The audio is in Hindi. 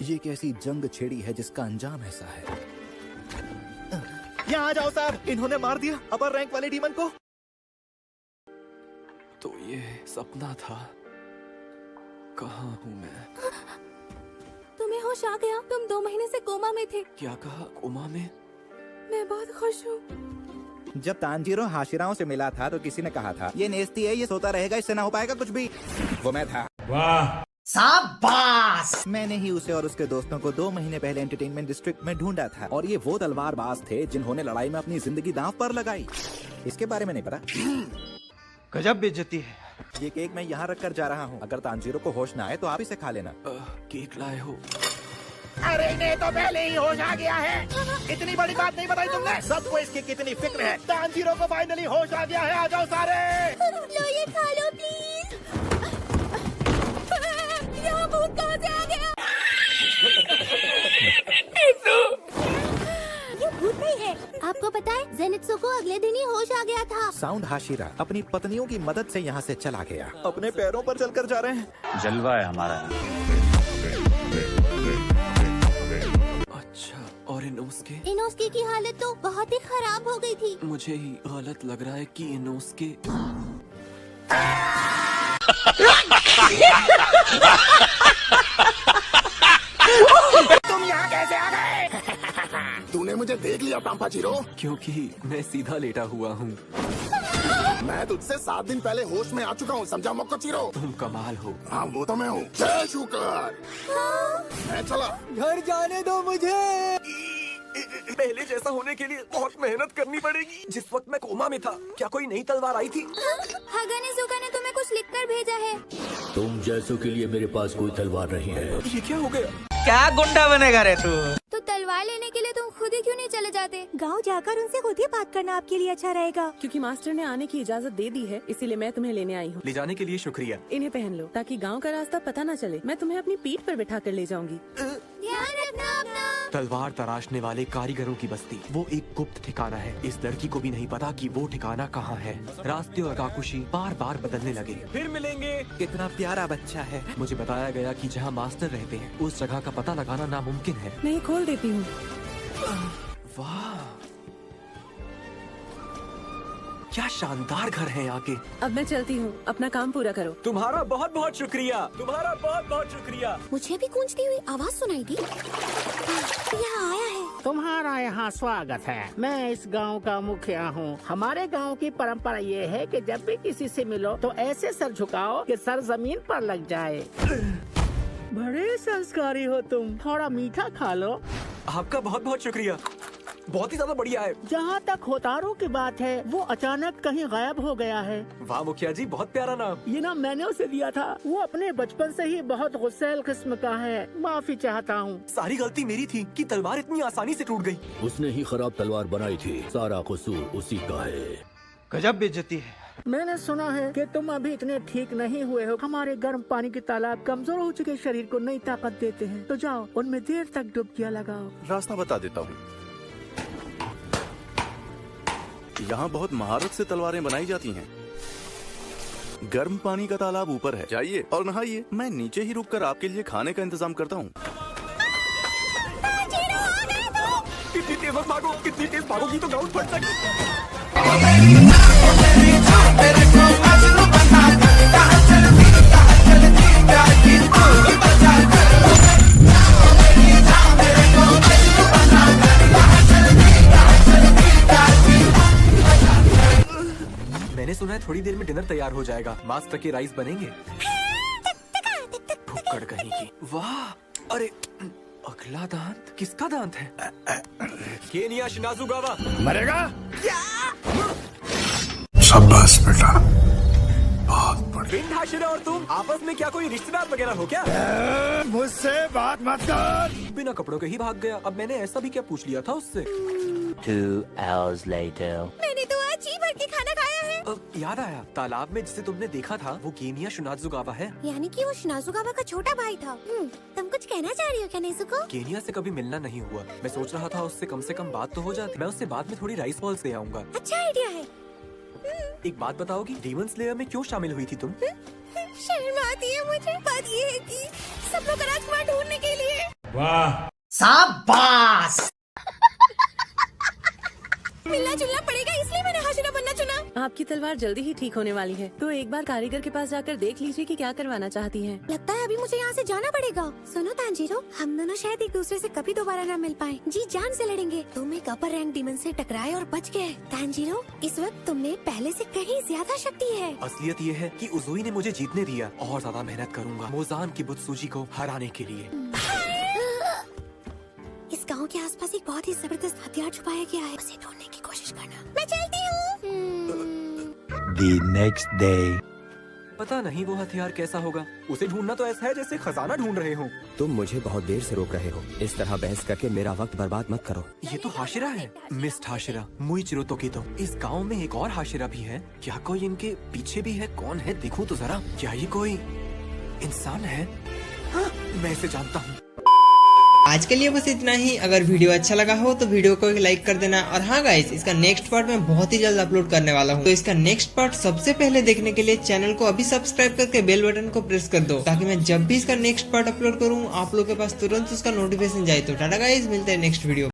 ये कैसी जंग छेड़ी है जिसका अंजाम ऐसा है। यहाँ आ जाओ साहब, इन्होंने मार दिया अपर रैंक वाले डीमन को। तो ये सपना था। कहाँ हूँ मैं? तुम्हें होश आ गया? तुम 2 महीने से कोमा में थे। क्या कहा? कोमा में? मैं बहुत खुश हूँ। जब तांजीरो हाशिराओं से मिला था तो किसी ने कहा था ये नेस्ती है, ये सोता रहेगा, इससे ना हो पाएगा कुछ भी। वो मैं था। वाह शाबाश! मैंने ही उसे और उसके दोस्तों को 2 महीने पहले एंटरटेनमेंट डिस्ट्रिक्ट में ढूंढा था और ये वो तलवारबाज थे जिन्होंने लड़ाई में अपनी जिंदगी दांव पर लगाई। इसके बारे में नहीं पता। गजब बेइज्जती है। ये केक मैं यहाँ रख कर जा रहा हूँ, अगर तांजीरो को होश ना आए तो आप इसे खा लेना। केक लाए हो? अरे इन्हें तो पहले ही होश आ गया है। इतनी बड़ी बात नहीं बताई तुमने। सबको इसकी कितनी फिक्र है। तांजीरो को फाइनली होश आ गया है। आ जाओ सारे। लो ये खा लो प्लीज। यहाँ भूत कहाँ से आ गया? ये भूत नहीं है। आपको पता है जेनित्सु को अगले दिन ही होश आ गया था। साउंड हाशिरा अपनी पत्नियों की मदद से यहाँ से चला गया। अपने पैरों पर चलकर जा रहे हैं। जलवा है हमारा। अच्छा, और इनोस्के? इनोस्के की हालत तो बहुत ही खराब हो गई थी। मुझे ही गलत लग रहा है कि इनोस्के। तुम यहाँ कैसे आ गए? तूने मुझे देख लिया पाम्पाचीरो? क्योंकि मैं सीधा लेटा हुआ हूँ। मैं तुझसे 7 दिन पहले होश में आ चुका हूँ, समझा मोकोचीरो? तुम कमाल हो। हाँ वो तो मैं हूँ। जय शुकर। मैं चला। घर जाने दो मुझे। पहले जैसा होने के लिए बहुत मेहनत करनी पड़ेगी। जिस वक्त मैं कोमा में था, क्या कोई नई तलवार आई थी? हागानेजुका ने तुम्हें कुछ लिखकर भेजा है। तुम जैसों के लिए मेरे पास कोई तलवार नहीं है। ये क्या हो गया? क्या गुंडा बनेगा रे तू? तो तलवार लेने के लिए तुम खुद ही क्यों नहीं चले जाते? गांव जाकर उनसे खुद ही बात करना आपके लिए अच्छा रहेगा। क्योंकि मास्टर ने आने की इजाजत दे दी है, इसीलिए मैं तुम्हें लेने आई हूँ। ले जाने के लिए शुक्रिया। इन्हें पहन लो ताकि गांव का रास्ता पता न चले। मैं तुम्हें अपनी पीठ पर बिठा कर ले जाऊंगी। ध्यान रखना अपना। तलवार तराशने वाले कारीगरों की बस्ती, वो एक गुप्त ठिकाना है। इस लड़की को भी नहीं पता कि वो ठिकाना कहाँ है। रास्ते और काकुशी बार बार बदलने लगे। फिर मिलेंगे। इतना प्यारा बच्चा है। मुझे बताया गया कि जहाँ मास्टर रहते हैं उस जगह का पता लगाना नामुमकिन है। नहीं, खोल देती हूँ। वाह, क्या शानदार घर है यहाँ के। अब मैं चलती हूँ, अपना काम पूरा करो। तुम्हारा बहुत बहुत शुक्रिया। तुम्हारा बहुत बहुत शुक्रिया। मुझे भी गूंजती हुई आवाज सुनाई दी। यहाँ आया है। तुम्हारा यहाँ स्वागत है। मैं इस गांव का मुखिया हूँ। हमारे गांव की परंपरा ये है कि जब भी किसी से मिलो तो ऐसे सर झुकाओ कि सर जमीन पर लग जाए। बड़े संस्कारी हो तुम। थोड़ा मीठा खा लो। आपका बहुत बहुत शुक्रिया, बहुत ही ज्यादा बढ़िया है। जहाँ तक होतारो की बात है, वो अचानक कहीं गायब हो गया है। वाह मुखिया जी, बहुत प्यारा नाम। ये नाम मैंने उसे दिया था। वो अपने बचपन से ही बहुत गुस्सैल किस्म का है। माफी चाहता हूँ। सारी गलती मेरी थी कि तलवार इतनी आसानी से टूट गई। उसने ही खराब तलवार बनाई थी, सारा कसूर उसी का है। गजब बेइज्जती है। मैंने सुना है कि तुम अभी इतने ठीक नहीं हुए हो। हमारे गर्म पानी के तालाब कमजोर हो चुके शरीर को नई ताकत देते हैं। तो जाओ उनमें देर तक डुबकियां लगाओ। रास्ता बता देता हूँ। यहाँ बहुत महारत से तलवारें बनाई जाती हैं। गर्म पानी का तालाब ऊपर है, जाइए और नहाइए। मैं नीचे ही रुककर आपके लिए खाने का इंतजाम करता हूँ। कितनी तेज भागो, कितनी तेज भागोगी तो ग्राउंड फट सकती। मैंने सुना है थोड़ी देर में डिनर तैयार हो जाएगा। मास्टर के राइस बनेंगे। भुक्कड़ कहीं की। वाह, अरे अगला दांत किसका दांत है? केनिया शिनाजुगावा मरेगा? शाबाश बेटा, बहुत बढ़िया। बिन हाशिरा और तुम आपस में क्या कोई रिश्तेदार वगैरह हो क्या? मुझसे बात मत कर। बिना कपड़ों के ही भाग गया। अब मैंने ऐसा भी क्या पूछ लिया था उससे? 2 hours later. मैंने तो आज जी भर के खाना खाया है। अब याद आया, तालाब में जिसे तुमने देखा था वो केनिया शिनाजुगावा है। यानी कि वो शिनाजुगावा का छोटा भाई था। तुम कुछ कहना चाह रही हो क्या नेजुको? केनिया से कभी मिलना नहीं हुआ। मैं सोच रहा था उससे कम से कम बात तो हो जाती। मैं उससे बाद में थोड़ी राइस बॉल्स ले आऊंगा। अच्छा आइडिया है। एक बात बताओगी, डीमन स्लेयर में क्यों शामिल हुई थी तुम? शर्म आती है मुझे। बात ये है कि सब लोग राजकुमार ढूंढने के लिए। शाबाश। मिलना जुलना पड़ेगा, इसलिए मैंने हाशिरा बनना चुना। आपकी तलवार जल्दी ही ठीक होने वाली है, तो एक बार कारीगर के पास जाकर देख लीजिए कि क्या करवाना चाहती हैं। लगता है अभी मुझे यहाँ से जाना पड़ेगा। सुनो तांजीरो, हम दोनों शायद एक दूसरे से कभी दोबारा ना मिल पाए। जी जान से लड़ेंगे। तुम एक अपर रैंक डीमन से टकराए और बच गए। तांजीरो, इस वक्त तुमने पहले से कहीं ज्यादा शक्ति है। असलियत ये है कि उज़ुई ने मुझे जीतने दिया। और ज्यादा मेहनत करूंगा मोजान की बुत्सुजी को हराने के लिए। इस गांव के आसपास एक बहुत ही जबरदस्त हथियार छुपाया गया है, उसे ढूंढने की कोशिश करना। मैं चलती हूँ। The next day. पता नहीं वो हथियार कैसा होगा। उसे ढूंढना तो ऐसा है जैसे खजाना ढूंढ रहे हो। तुम मुझे बहुत देर से रोक रहे हो। इस तरह बहस करके मेरा वक्त बर्बाद मत करो। ये तो हाशिरा है, मिस्ट हाशिरा मुइचिरो तोकितो। इस गांव में एक और हाशिरा भी है। क्या कोई इनके पीछे भी है? कौन है देखूं तो जरा। क्या ये कोई इंसान है? हाँ, मैं इसे जानता हूँ। आज के लिए बस इतना ही। अगर वीडियो अच्छा लगा हो तो वीडियो को एक लाइक कर देना। और हाँ गाइस, इसका नेक्स्ट पार्ट मैं बहुत ही जल्द अपलोड करने वाला हूँ, तो इसका नेक्स्ट पार्ट सबसे पहले देखने के लिए चैनल को अभी सब्सक्राइब करके बेल बटन को प्रेस कर दो, ताकि मैं जब भी इसका नेक्स्ट पार्ट अपलोड करूँ आप लोग के पास तुरंत उसका नोटिफिकेशन जाए। तो टाटा गाइस, मिलते हैं नेक्स्ट वीडियो।